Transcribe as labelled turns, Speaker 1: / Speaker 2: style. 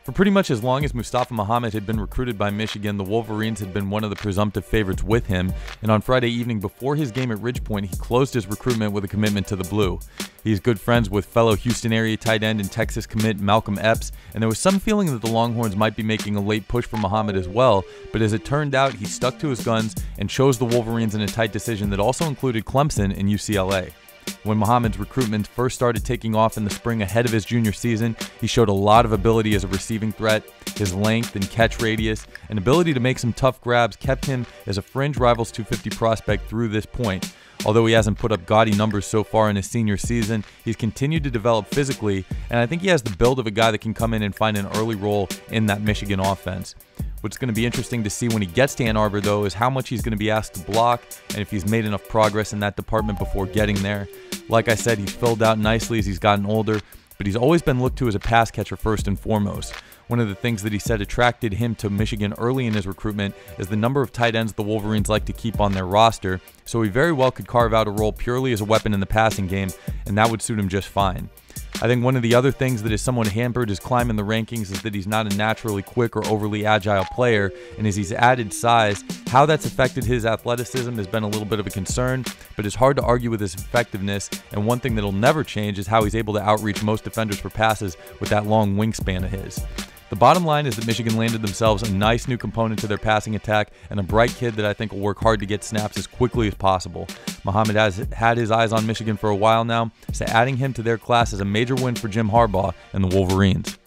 Speaker 1: For pretty much as long as Mustapha Muhammad had been recruited by Michigan, the Wolverines had been one of the presumptive favorites with him, and on Friday evening before his game at Ridgepoint, he closed his recruitment with a commitment to the Blue. He's good friends with fellow Houston area tight end and Texas commit Malcolm Epps, and there was some feeling that the Longhorns might be making a late push for Muhammad as well, but as it turned out, he stuck to his guns and chose the Wolverines in a tight decision that also included Clemson and UCLA. When Muhammad's recruitment first started taking off in the spring ahead of his junior season, he showed a lot of ability as a receiving threat. His length and catch radius and ability to make some tough grabs kept him as a fringe Rivals 250 prospect through this point. Although he hasn't put up gaudy numbers so far in his senior season, he's continued to develop physically, and I think he has the build of a guy that can come in and find an early role in that Michigan offense. What's going to be interesting to see when he gets to Ann Arbor, though, is how much he's going to be asked to block and if he's made enough progress in that department before getting there. Like I said, he's filled out nicely as he's gotten older, but he's always been looked to as a pass catcher first and foremost. One of the things that he said attracted him to Michigan early in his recruitment is the number of tight ends the Wolverines like to keep on their roster, so he very well could carve out a role purely as a weapon in the passing game, and that would suit him just fine. I think one of the other things that has somewhat hampered his climb in the rankings is that he's not a naturally quick or overly agile player, and as he's added size, how that's affected his athleticism has been a little bit of a concern, but it's hard to argue with his effectiveness, and one thing that'll never change is how he's able to outreach most defenders for passes with that long wingspan of his. The bottom line is that Michigan landed themselves a nice new component to their passing attack and a bright kid that I think will work hard to get snaps as quickly as possible. Muhammad has had his eyes on Michigan for a while now, so adding him to their class is a major win for Jim Harbaugh and the Wolverines.